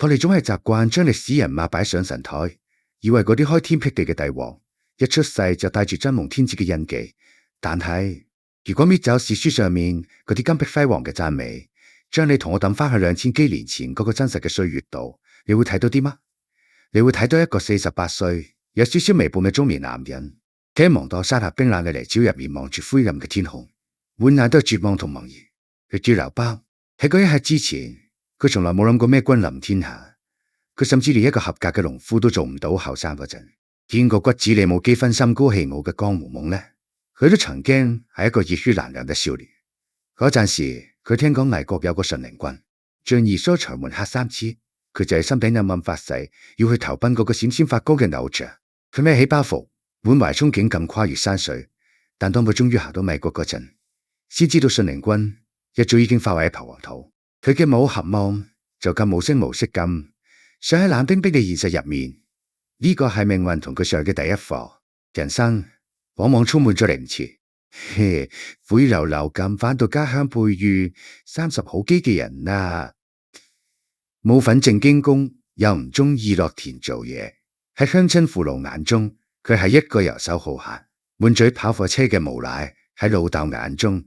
我哋總係習慣將歷史人物擺上神台，以為嗰啲開天闢地嘅帝王一出世就帶住真龍天子嘅印記。但係如果搣走史書上面嗰啲金碧輝煌嘅讚美，將你同我抌翻去2000幾年前嗰個真實嘅歲月度，你會睇到啲乜？你會睇到一個48歲有少少微胖嘅中年男人，企喺蒙當山下冰冷嘅泥沼入面，望住灰暗嘅天空，滿眼都係絕望同茫然。佢豬流包喺嗰一刻之前，佢從來冇諗過咩君臨天下，佢甚至連一個合格嘅農夫都做唔到。後生嗰陣見過骨子裏冇幾分心高氣傲嘅江湖夢呢？佢都曾經係一個熱血難量嘅少年。嗰陣時佢聽講魏國有個順寧君，仗義疏財門客3次，佢就係心底暗暗發誓要去投奔嗰個閃閃發光嘅偶像。佢孭起包袱，滿懷憧憬咁跨越山水，但當佢終於行到魏國嗰陣，先知道順寧君一早已經化為喺蒲黃土。佢嘅武合望就咁無聲無息咁想喺冷冰冰嘅現實入面。呢個係命運同佢上嘅第一課。人生往往充滿咗嚟唔切，灰溜溜咁返到家鄉培育30好幾嘅人啊，冇份正經工，又唔中意落田做嘢。喺鄉親父老眼中，佢係一個遊手好閒、滿嘴跑火車嘅無賴；喺老豆眼中，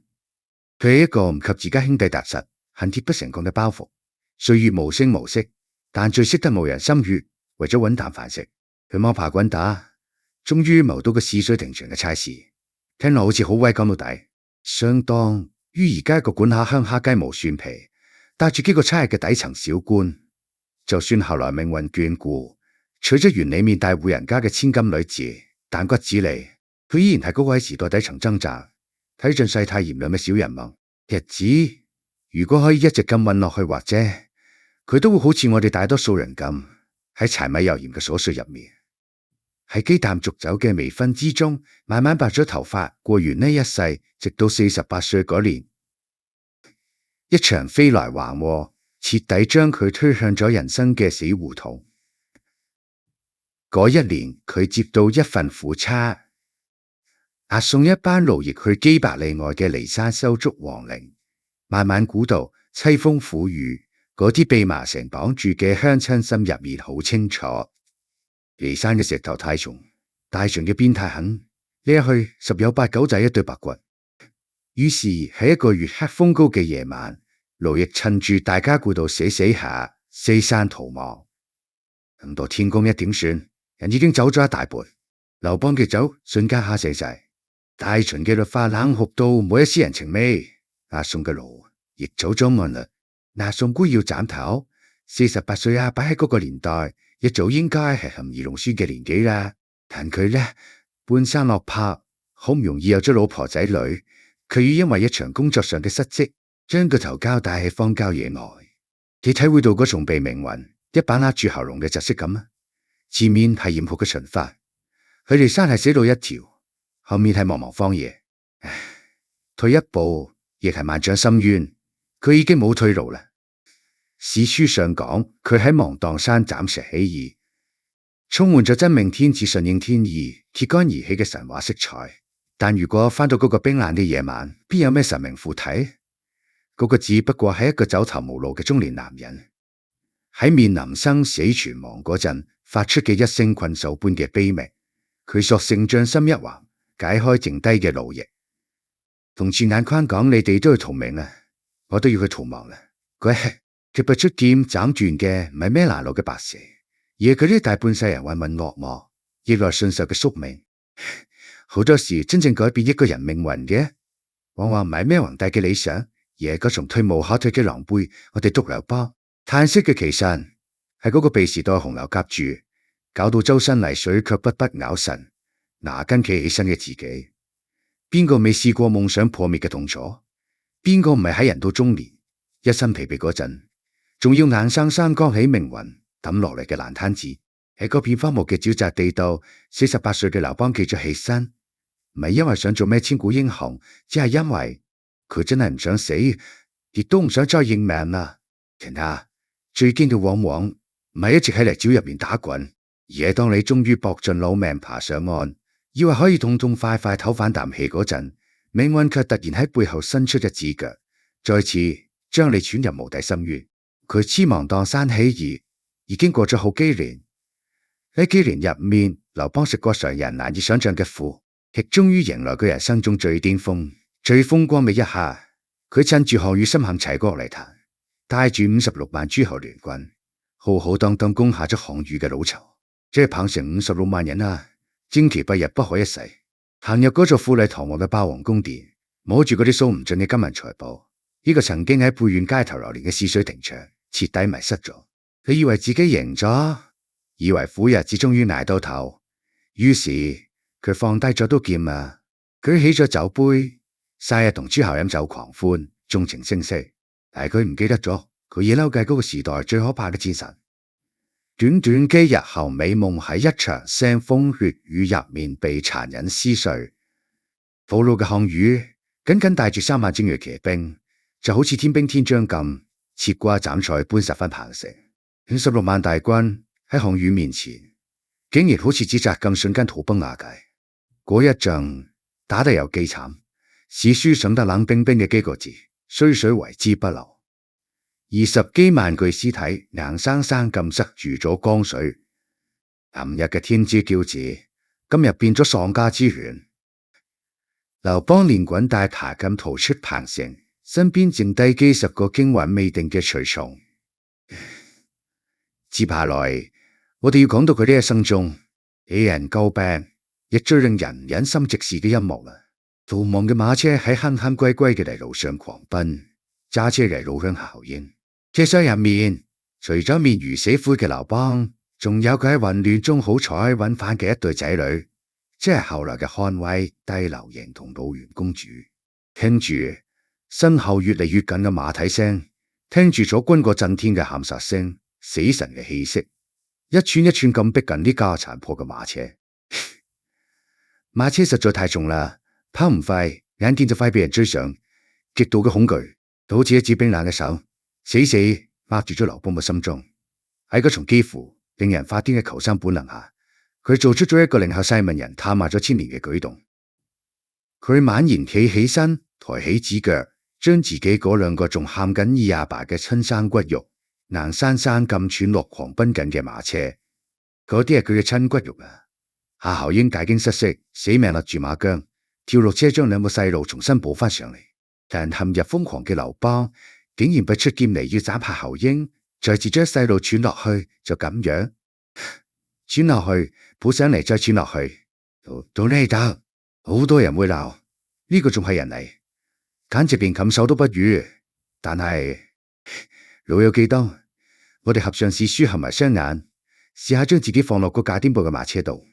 佢係一個唔及自家兄弟踏實、恨鐵不成鋼嘅包袱。歲月無聲無息，但最識得無人心悅。為咗搵啖飯食，佢摸爬滾打，終於謀到個試水庭長嘅差事。聽落好似好威咁到底，相當於而家一個管下鄉下雞毛蒜皮，帶住幾個差役嘅底層小官。就算後來命運眷顧，娶咗園裏面大戶人家嘅千金女子，但骨子裏佢依然係嗰個喺時代底層掙扎、睇盡世態炎涼嘅小人物。日子如果可以一直咁運落去，或者佢都會好似我哋大多數人咁，喺柴米油鹽嘅瑣碎入面，喺雞淡濁酒嘅微醺之中，慢慢白咗頭髮，過完呢一世，直到48歲嗰年，一場飛來橫禍徹底將佢推向咗人生嘅死胡同。嗰一年，佢接到一份苦差，押送一班勞役去幾百里外嘅離山修築皇陵。慢慢估到淒風苦雨，嗰啲被麻繩綁住嘅鄉親心入面好清楚。離山嘅石頭太重，大船嘅鞭太狠，呢一去十有八九就係一堆白骨。於是喺一個月黑風高嘅夜晚，勞役趁住大家估到死下，四散逃亡。等到天光一點算，人已經走咗一大半。劉邦嘅酒瞬間嚇死晒，大秦嘅律法冷酷到冇一絲人情味。押送嘅奴亦早咗案律，押送官要斬頭。48歲啊，擺喺嗰個年代，一早應該係含飴弄孫嘅年紀啦。但佢呢，半生落魄，好唔容易有咗老婆仔女，佢要因為一場工作上嘅失職，將個頭交帶喺荒郊野外。你體會到嗰種被命運一把握住喉嚨嘅窒息感啊！前面係嚴酷嘅秦法，佢哋山係死路一條，後面係茫茫荒野。退一步亦係萬丈深淵，佢已經冇退路啦。史書上講佢喺芒砀山斬石起義，充滿咗真命天子順應天意、揭竿而起嘅神話色彩。但如果翻到嗰個冰冷嘅夜晚，邊有咩神明附體？嗰個只不過係一個走投無路嘅中年男人，喺面臨生死存亡嗰陣發出嘅一聲困獸般嘅悲鳴。佢索性將心一橫，解開剩低嘅勞役，同住眼眶講：你哋都要逃命啊！我都要去逃亡啦！佢拔出劍斬斷嘅唔係咩拿路嘅白蛇，而係佢啲大半世人渾渾噩噩、逆來順受嘅宿命。好多時真正改變一個人命運嘅，往往唔係咩宏大嘅理想，而係嗰種退無可退嘅狼狽。我哋督劉邦嘆息嘅其實係嗰個被時代洪流夾住，搞到周身泥水卻不咬神，牙根企起身嘅自己。邊個未試過夢想破滅嘅痛楚？邊個唔係喺人到中年一身疲憊嗰陣，仲要硬生生扛起命運抌落嚟嘅爛攤子？喺嗰片荒蕪嘅沼澤地道，48歲嘅劉邦企咗起身，唔係因為想做咩千古英雄，只係因為佢真係唔想死，亦都唔想再認命啦。人啊，最驚嘅往往唔係一直喺泥沼入面打滾，而係當你終於搏盡老命爬上岸，以為可以痛痛快快唞返啖氣嗰陣，命運卻突然喺背後伸出一隻腳，再次將你捲入無底深淵。佢黐芒砀山起義，已經過咗好幾年。喺幾年入面，劉邦食過常人難以想象嘅苦，亦終於迎來佢人生中最巔峰、最風光嘅一刻。佢趁住項羽深陷齊國泥潭，帶住56萬諸侯聯軍，浩浩蕩蕩攻下咗項羽嘅老巢，即係彭城56萬人啊！旌旗蔽日，不可一世。行入嗰座富麗堂皇嘅霸王宮殿，摸住嗰啲數唔盡嘅金銀財寶，呢個曾經喺沛縣街頭流連嘅泗水亭長徹底迷失咗。佢以為自己贏咗，以為苦日子終於捱到頭，於是佢放低咗刀劍啊，舉起咗酒杯，晒日同諸侯飲酒狂歡，縱情聲色。但係佢唔記得咗，佢野撈計嗰個時代最可怕嘅戰神。短短幾日後，美夢喺一場腥風血雨入面被殘忍撕碎。俘虜嘅項羽僅僅帶住3萬精銳騎兵，就好似天兵天將咁，切瓜斬菜般十分彭城。56萬大軍喺項羽面前，竟然好似紙紮咁瞬間土崩瓦解。嗰一仗打得有幾慘，史書上得冷冰冰嘅幾個字：水水為之不流。20幾萬具屍體硬生生咁塞住咗江水。琴日嘅天之驕子，今日變咗喪家之犬。劉邦連滾帶爬咁逃出彭城，身邊剩低幾十個驚魂未定嘅隨從。接下來，我哋要講到佢呢一生中惹人詬病，亦最令人忍心直視嘅一幕啦。逃亡嘅馬車喺坑坑龜龜嘅泥路上狂奔，揸車嘅老鄉效應。車廂入面，除咗面如死灰嘅劉邦，仲有佢喺混亂中好彩揾翻嘅一對仔女，即係後來嘅漢威、帝劉盈同魯元公主。聽住身後越嚟越近嘅馬蹄聲，聽住咗軍過震天嘅喊殺聲，死神嘅氣息，一寸一寸咁逼近呢架殘破嘅馬車。馬車實在太重啦，跑唔快，眼見就快被人追上，極度嘅恐懼，就好似一支冰冷嘅手，死死握住咗劉邦嘅心中。喺嗰種幾乎令人發癲嘅求生本能下，佢做出咗一個令後世文人歎罵咗千年嘅舉動。佢猛然企起身，抬起指腳，將自己嗰2個仲喊緊意阿爸嘅親生骨肉，硬生生咁踹落狂奔緊嘅馬車。嗰啲係佢嘅親骨肉啊！夏侯嬰大驚失色，死命勒住馬韁，跳落車將2個細路重新抱翻上嚟。但陷入瘋狂嘅劉邦，竟然拔出劍嚟要斬夏侯嬰，再自將細路踹落去，就咁樣踹落去，抱上嚟再踹落去，到呢度好多人會鬧呢個仲係人嚟，簡直連禽獸都不如。但係老友記得，我哋合上史書合埋雙眼，試下將自己放落個架顛簸嘅馬車度，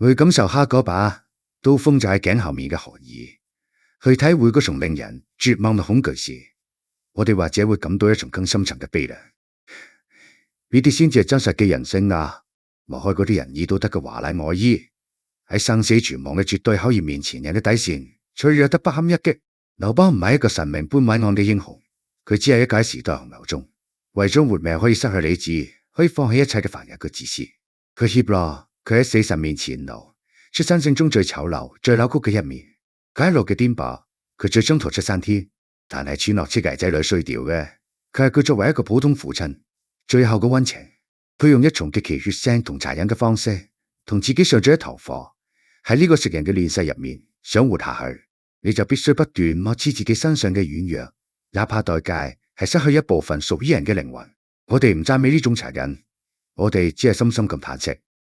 去感受下嗰把刀鋒就喺頸後面嘅寒意，去體會嗰種令人絕望嘅恐懼時，我哋或者會感到一種更深層嘅悲涼。呢啲先至係真實嘅人性啊！磨開嗰啲仁義道德嘅華麗外衣，喺生死存亡嘅絕對考驗面前，人嘅底線脆弱得不堪一擊。劉邦唔係一個神明般偉岸嘅英雄，佢只係一個喺時代洪流中為咗活命可以失去理智，可以放棄一切嘅凡人嘅自私。佢怯咯，佢喺死神面前露出生性中最醜陋、最扭曲嘅一面。佢一路嘅顛簸，佢最終逃出山天，但係踹落車嘅仔女衰掉嘅，佢係佢作為一個普通父親最後嘅溫情。佢用一種極其血腥同殘忍嘅方式，同自己上咗一堂課。喺呢個食人嘅亂世入面，想活下去，你就必須不斷磨刺自己身上嘅軟弱，哪怕代價係失去一部分屬於人嘅靈魂。我哋唔讚美呢種殘忍，我哋只係深深咁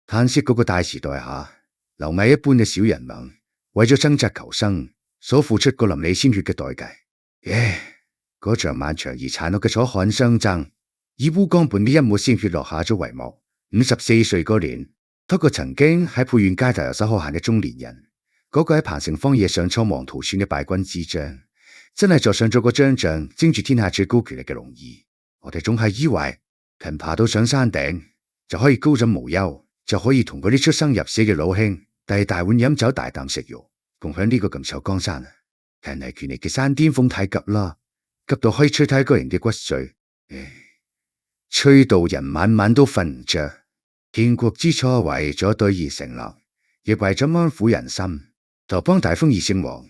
嘆息嗰個大時代下螻蟻一般嘅小人民，為咗掙扎求生所付出過淋漓鮮血嘅代價。嗰場漫長而殘酷嘅楚漢相爭，以烏江畔嘅一抹鮮血落下咗帷幕。54歲嗰年，嗰個曾經喺沛縣街頭遊手好閒嘅中年人，嗰個喺彭城荒野上蒼茫逃竄嘅敗軍之將，真係坐上咗嗰張仗爭住天下最高權力嘅龍椅。我哋總係以為勤爬到上山頂就可以高枕無憂，就可以同嗰啲出生入死嘅老兄遞大碗飲酒大啖食肉，共享呢個咁臭江山啊！但係權力嘅山巔峰太急啦，急到可以吹低一個人嘅骨髓，吹到人晚晚都瞓唔着。建國之初為咗兌現承諾，亦為咗安撫人心，劉邦大封二聖王，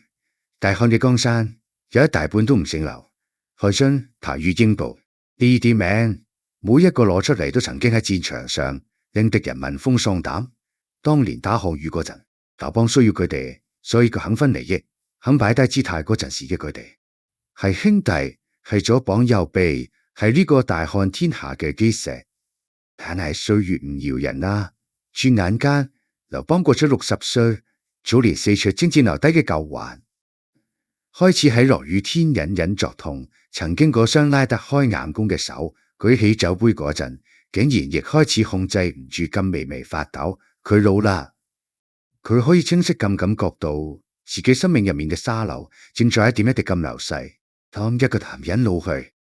大漢嘅江山有一大半都唔姓劉。海津、譚豫、英布呢啲名每一個攞出嚟都曾經喺戰場上令敵人聞風喪膽。當年打項羽嗰陣，劉邦需要佢哋，所以佢肯分利益，肯擺低姿態嗰陣時嘅佢哋係兄弟，係左膀右臂，係呢個大漢天下嘅基石。但係歲月唔饒人啦，轉眼間劉邦過咗60歲，早年四處征戰留低嘅舊患，開始喺落雨天隱隱作痛。曾經嗰雙拉得開硬弓嘅手，舉起酒杯嗰陣，竟然亦開始控制唔住咁微微發抖。佢老啦，佢可以清晰咁感覺到自己生命入面嘅沙漏正在一點一滴咁流逝。當一個男人老去，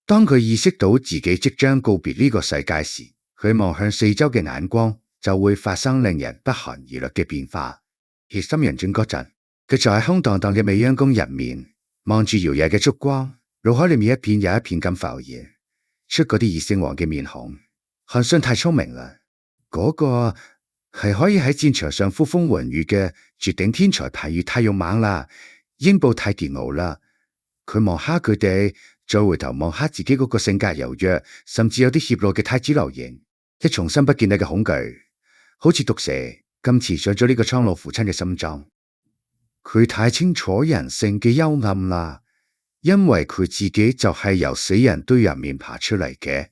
當佢意識到自己即將告別呢個世界時，佢望向四周嘅眼光就會發生令人不寒而栗嘅變化。而心人轉嗰陣，佢就喺空蕩蕩嘅未央宮入面望住搖曳嘅燭光，腦海裏面一片又一片咁浮現出嗰啲異姓王嘅面孔。韓信太聰明啦，嗰個係可以喺戰場上呼風喚雨嘅絕頂天才，排如太勇猛啦，英布太桀驁啦。佢望下佢哋，再回頭望下自己嗰個性格柔弱，甚至有啲怯懦嘅太子劉盈，一重新不見底嘅恐懼，好似毒蛇咁刺上咗呢個蒼老父親嘅心臟。佢太清楚人性嘅幽暗啦，因為佢自己就係由死人堆入面爬出嚟嘅。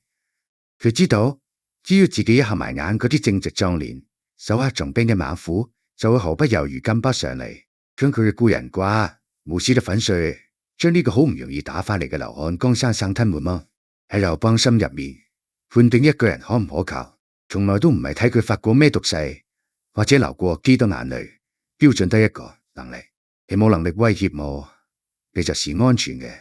佢知道，只要自己一合埋眼，嗰啲正直壯年、手握重兵嘅猛虎就會毫不猶豫跟不上嚟，將佢嘅孤人寡無私的粉碎，將呢個好唔容易打翻嚟嘅劉漢江山生吞沒嗎？喺劉邦心入面判定一個人可唔可靠，從來都唔係睇佢發過咩毒誓或者流過幾多眼淚，標準得一個能力。你冇能力威脅我，你就是安全嘅。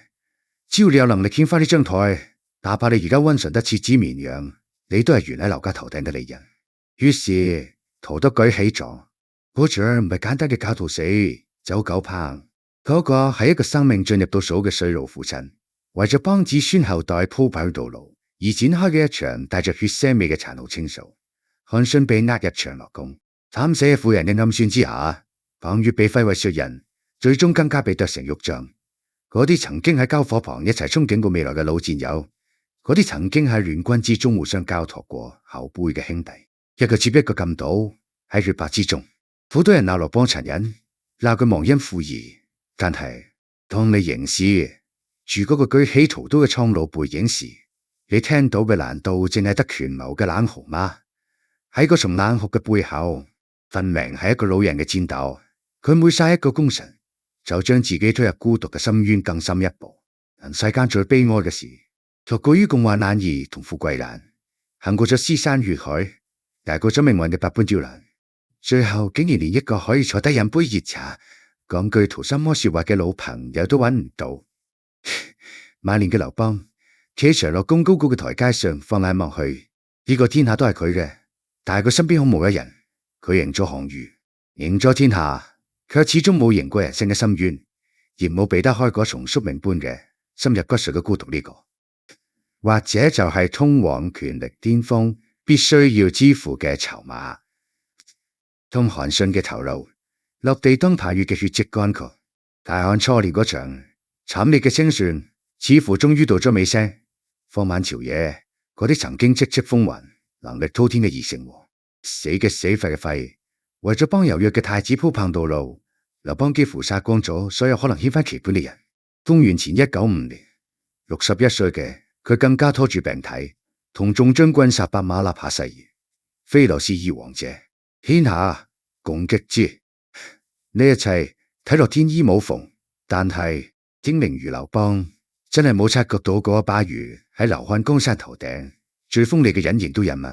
只要你有能力掀翻呢張台，哪怕你而家溫順得似隻綿羊，你都係懸喺劉家頭頂嘅利刃。於是陶德舉起咗嗰仗，唔係簡單嘅狡兔死，走狗烹。嗰個係一個生命進入到數嘅衰老父親，為咗幫子孫後代鋪排道路而展開嘅一場帶着血腥味嘅殘酷清掃。韓信被押入長樂宮，慘死嘅婦人嘅暗算之下，彭越被廢為庶人，最終更加被剁成肉醬。嗰啲曾經喺篝火旁一齊憧憬過未來嘅老戰友，嗰啲曾經喺亂軍之中互相交託過後輩嘅兄弟，一個接一個撳倒喺血泊之中。好多人鬧劉邦殘忍，鬧佢忘恩負義。但係當你凝視住嗰個舉起屠刀嘅蒼老背影時，你聽到嘅難道淨係得權謀嘅冷酷嗎？喺嗰重冷酷嘅背後，分明係一個老人嘅戰鬥。佢每殺一個功臣，就將自己推入孤獨嘅深淵更深一步。人世間最悲哀嘅事，莫過於共患難兒同富貴難，行過咗屍山血海，捱過咗命運嘅百般刁難，最後竟然連一個可以坐低飲杯熱茶講句圖心魔說話嘅老朋友都揾唔到。晚年嘅劉邦企喺長樂宮高高嘅台階上，放眼望去，呢個天下都係佢嘅，但係佢身邊好冇一人。佢贏咗項羽，贏咗天下，卻始終冇贏過人性嘅深淵，亦冇避得開嗰重宿命般嘅深入骨髓嘅孤獨。呢個或者就係通往權力巔峰必須要支付嘅籌碼。當韓信嘅頭顱落地，當彭越嘅血跡乾涸，大漢初年嗰場慘烈嘅清算似乎終於到咗尾聲。放晚朝野，嗰啲曾經叱咤風雲、能力滔天嘅異姓王，死嘅死，廢嘅廢，為咗幫柔弱嘅太子鋪棒道路，劉邦幾乎殺光咗所有可能掀翻棋盤嘅人。公元前195年，61歲嘅佢更加拖住病體，同眾將軍撒伯馬納下誓言：非劉氏二王者，天下共擊之。呢一切睇落天衣無縫，但係精明如劉邦，真係冇察覺到嗰一把魚喺劉漢江山頭頂最鋒利嘅隱形都人物。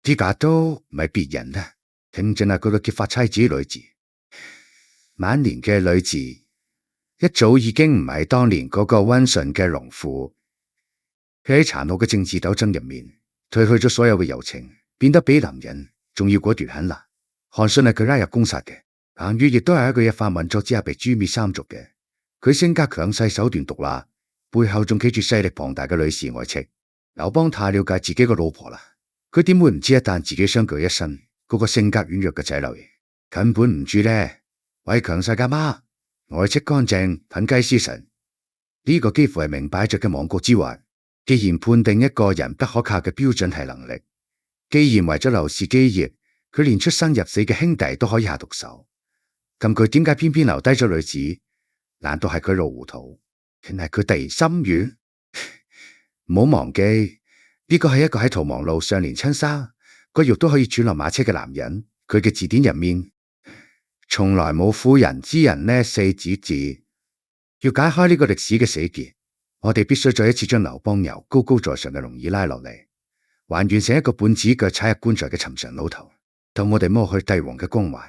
啲架都唔係別人啦，聽盡係佢個結髮妻子呂雉。晚年嘅呂雉一早已經唔係當年嗰個溫順嘅農婦，佢喺殘酷嘅政治鬥爭入面褪去咗所有嘅柔情，變得比男人仲要果斷狠辣。韓信係佢拉入宮殺嘅。彭越亦都係一個一發運作之下被誅滅三族嘅。佢性格強勢，手段毒辣，背後仲企住勢力龐大嘅呂氏外戚。劉邦太了解自己個老婆啦，佢點會唔知一旦自己相據一身，嗰個性格軟弱嘅仔劉盈根本唔住呢？為強勢嘅媽，外戚乾淨，牝雞司晨，呢個幾乎係明擺着嘅亡國之患。既然判定一個人不可靠嘅標準係能力，既然為咗劉氏基業，佢連出生入死嘅兄弟都可以下毒手，咁佢點解偏偏留低咗女子？難道係佢老糊塗？定係佢突然心軟？唔好忘記呢個係一個喺逃亡路上連親生個肉都可以轉落馬車嘅男人，佢嘅字典入面從來冇婦人之仁呢四字。要解開呢個歷史嘅死結，我哋必須再一次將劉邦由高高在上嘅龍椅拉落嚟，還原成一個半隻腳踩入棺材嘅尋常老頭。當我哋摸去帝王嘅光環，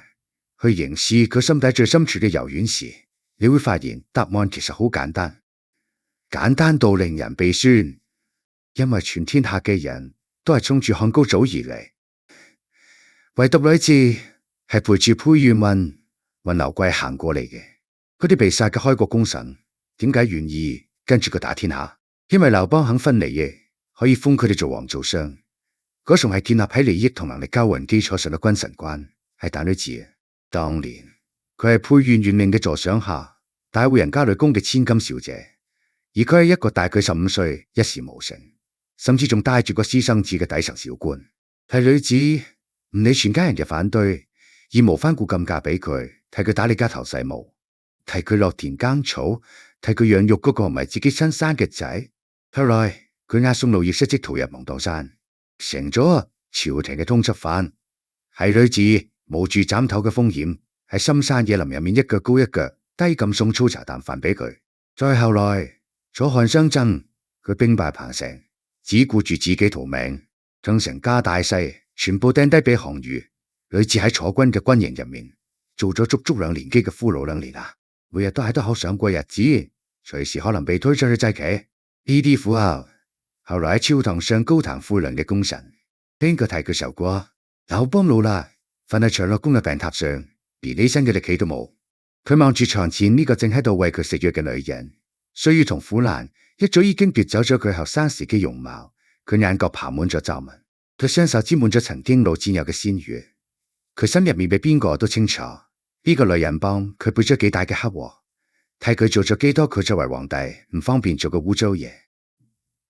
去凝視佢心底最深處嘅柔軟時，你會發現答案其實好簡單，簡單到令人鼻酸。因為全天下嘅人都係衝住漢高祖而嚟，唯獨呂雉係陪住裴元運、運劉貴行過嚟嘅。嗰啲被殺嘅開國功臣點解願意跟住佢打天下？因為劉邦肯分利益，可以封佢哋做王做相。嗰仲係建立喺利益同能力交換基礎上嘅君臣關係。但呂雉當年佢係裴元元命嘅座上下，大戶人家裏供嘅千金小姐，而佢係一個大佢15歲、一事無成，甚至仲帶住個私生子嘅底層小官。係呂雉唔理全家人嘅反對，義無反顧咁嫁俾佢，替佢打理家頭細務，替佢落田耕草，替佢養育嗰個唔係自己親生嘅仔。後來佢押送路易失職逃入蒙當山，成咗朝廷嘅通緝犯。係呂雉冒住斬頭嘅風險，喺深山野林入面一腳高一腳低咁送粗茶淡飯俾佢。再後來楚漢相爭，佢兵敗彭城，只顧住自己逃命，將成家大細全部掟低俾項羽。呂雉喺楚軍嘅軍營入面做咗足足2年幾嘅俘虜2年啊！每日都喺度好想過日子，隨時可能被推出去祭旗。呢啲苦候，後來喺朝堂上高談闊論嘅功臣，邊個替佢受過？劉邦老啦，瞓喺長樂宮嘅病榻上，連起身嘅力氣都冇。佢望住床前呢個正喺度餵佢食藥嘅女人，歲月同苦難一早已經奪走咗佢後生時嘅容貌。佢眼角爬滿咗皺紋，佢雙手沾滿咗曾經老戰友嘅鮮血。佢心入面比邊個都清楚，呢個女人幫佢背咗幾大嘅黑禍，替佢做咗幾多佢作為皇帝唔方便做嘅污糟嘢。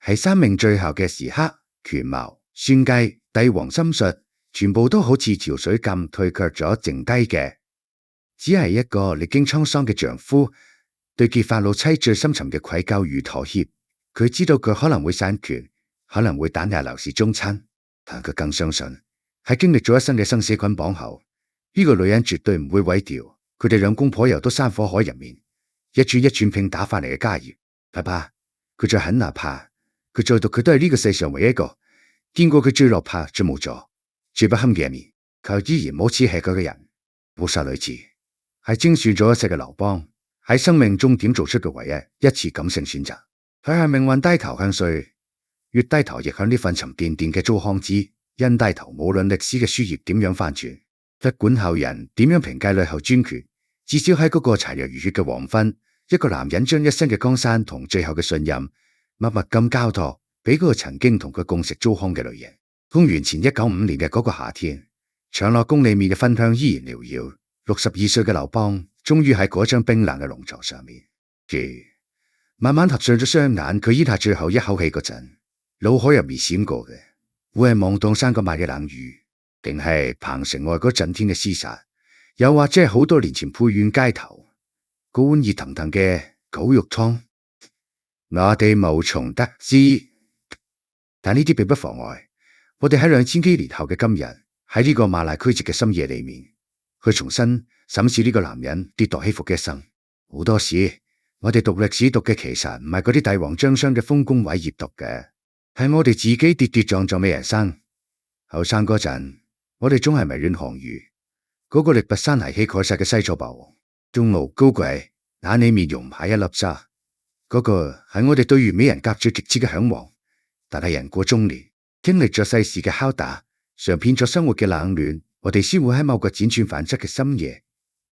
喺生命最後嘅時刻，權謀、算計、帝王心術，全部都好似潮水咁退卻咗，剩低嘅只係一個歷經滄桑嘅丈夫對結髮老妻最深沉嘅愧疚與妥協。佢知道佢可能會散權，可能會打壓劉氏宗親，但佢更相信喺經歷咗一生嘅生死捆綁後，呢個女人絕對唔會毀掉佢哋2公婆由都山火海入面一寸一寸拼打翻嚟嘅家業。爸爸，佢再狠哪怕佢再毒，佢都係呢個世上唯一一個見過佢最落魄、最無助、最不堪嘅一面，佢依然冇似係佢嘅人。冇殺呂雉係精算咗一世嘅劉邦喺生命終點做出嘅唯一一次感性選擇。佢向命運低頭向誰，越低頭亦向呢份沉甸甸嘅糟糠之。因低頭，無論歷史嘅書頁點樣翻轉，不管後人點樣評價呂后專權，至少喺嗰個殘若如血嘅黃昏，一個男人將一生嘅江山同最後嘅信任默默咁交託俾嗰個曾經同佢共食糟糠嘅女人。公元前195年嘅嗰個夏天，長樂宮裏面嘅芬香依然繚繞。62歲嘅劉邦終於喺嗰張冰冷嘅龍床上面，慢慢合上咗雙眼。佢咽下最後一口氣嗰陣，腦海入面閃過嘅會係望當山嗰晚嘅冷雨，定係彭城外嗰陣天嘅廝殺，又或者係好多年前沛縣街頭嗰碗熱騰騰嘅狗肉湯。我哋無從得知，但呢啲並不妨礙我哋喺2000幾年後嘅今日，喺呢個萬籟俱寂嘅深夜裏面，去重新審視呢個男人跌宕起伏嘅一生。好多時我哋讀歷史讀嘅其實唔係嗰啲帝王將相嘅豐功偉業讀嘅，係我哋自己跌跌撞撞嘅人生。後生嗰陣，我哋總係迷戀項羽，嗰個力拔山兮氣蓋世嘅西楚霸王，中路高貴，那你面容唔係一粒沙。嗰個係我哋對完美人格最極致嘅向往。但係人過中年，經歷咗世事嘅敲打，嘗遍咗生活嘅冷暖，我哋先會喺某個輾轉反側嘅深夜，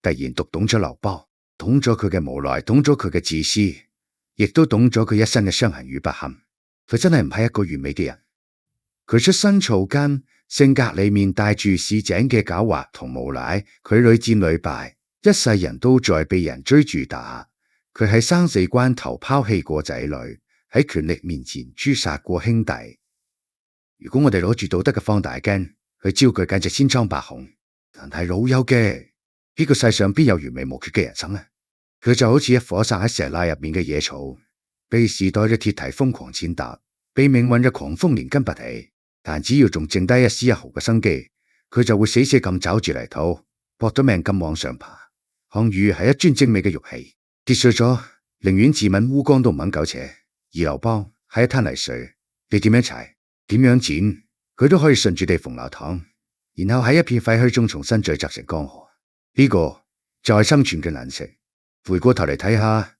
突然讀懂咗劉邦，懂咗佢嘅無奈，懂咗佢嘅自私，亦都懂咗佢一生嘅傷痕與不堪。佢真係唔係一個完美嘅人，佢出身草根，性格裏面帶住市井嘅狡猾同無賴，佢屢戰屢敗，一世人都在被人追住打。佢喺生死關頭拋棄過仔女，喺權力面前誅殺過兄弟。如果我哋攞住道德嘅放大鏡去焦距簡直千瘡百孔，但係老友嘅呢個世上邊有完美無缺嘅人生呢？佢就好似一顆生喺石罅入面嘅野草，被時代嘅鐵蹄瘋狂踐踏，被命運嘅狂風連根拔起。但只要仲剩低一絲一毫嘅生機，佢就會死死咁抓住泥土，搏咗命咁往上爬。項羽係一尊精美嘅玉器，跌碎咗寧願自刎烏江都唔肯苟且。而劉邦係一灘泥水，你點樣踩，點樣剪，佢都可以順住地縫流淌，然後喺一片廢墟中重新聚集成江河。呢個就係生存嘅難食。回過頭嚟睇下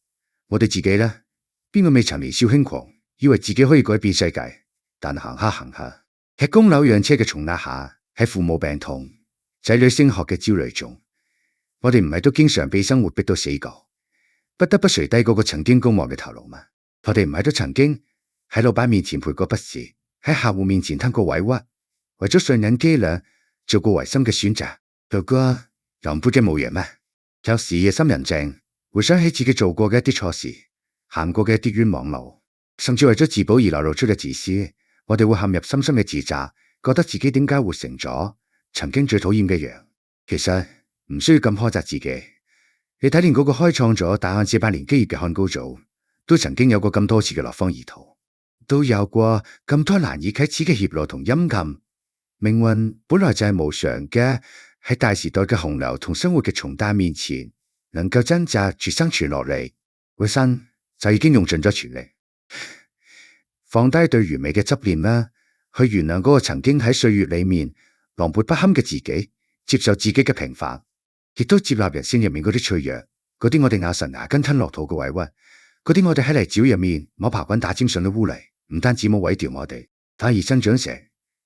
我哋自己啦，邊個未曾年少輕狂，以為自己可以改變世界？但行下行下，喺供樓養車嘅重壓下，喺父母病痛、仔女升學嘅焦慮中，我哋唔係都經常被生活逼到死角，不得不垂低嗰個曾經高望嘅頭顱嗎？我哋唔係都曾經喺老闆面前賠過不是，喺客戶面前吞過委屈，為咗信任伎倆做過違心嘅選擇，做過狼狽嘅模樣咩？有時夜深人靜，回想起自己做過嘅一啲錯事，行過嘅一啲冤枉路，甚至為咗自保而流露出嘅自私，我哋會陷入深深嘅自責，覺得自己點解活成咗曾經最討厭嘅樣。其實唔需要咁苛責自己。你睇連嗰個開創咗大漢400年基業嘅漢高祖，都曾經有過咁多次嘅落荒而逃，都有過咁多難以啟齒嘅怯懦同陰暗。命運本來就係無常嘅，喺大時代嘅洪流同生活嘅重擔面前，能夠掙扎住生存落嚟，本身就已經用盡咗全力。放低對完美嘅執念啦，去原諒嗰個曾經喺歲月裏面狼狽不堪嘅自己，接受自己嘅平凡，亦都接納人性入面嗰啲脆弱，嗰啲我哋咬實牙根吞落肚嘅委屈，嗰啲我哋喺泥沼入面摸爬滾打沾上嘅污泥，唔單止冇毀掉我哋，反而生長成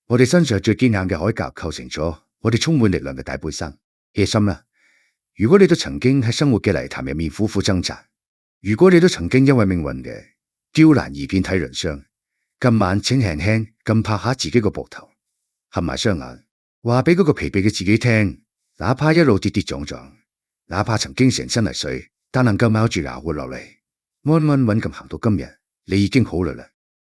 我哋身上最堅硬嘅鎧甲，構成咗我哋充滿力量嘅大背心。夜深啦，如果你都曾經喺生活嘅泥潭入面苦苦掙扎，如果你都曾經因為命運嘅刁難而遍體鱗傷，今晚請輕輕咁拍下自己個膊頭，合埋雙眼，話俾嗰個疲憊嘅自己聽，哪怕一路跌跌撞撞，哪怕曾經成身泥水，但能夠咬住牙活落嚟，安安穩穩咁行到今日，你已經好累啦。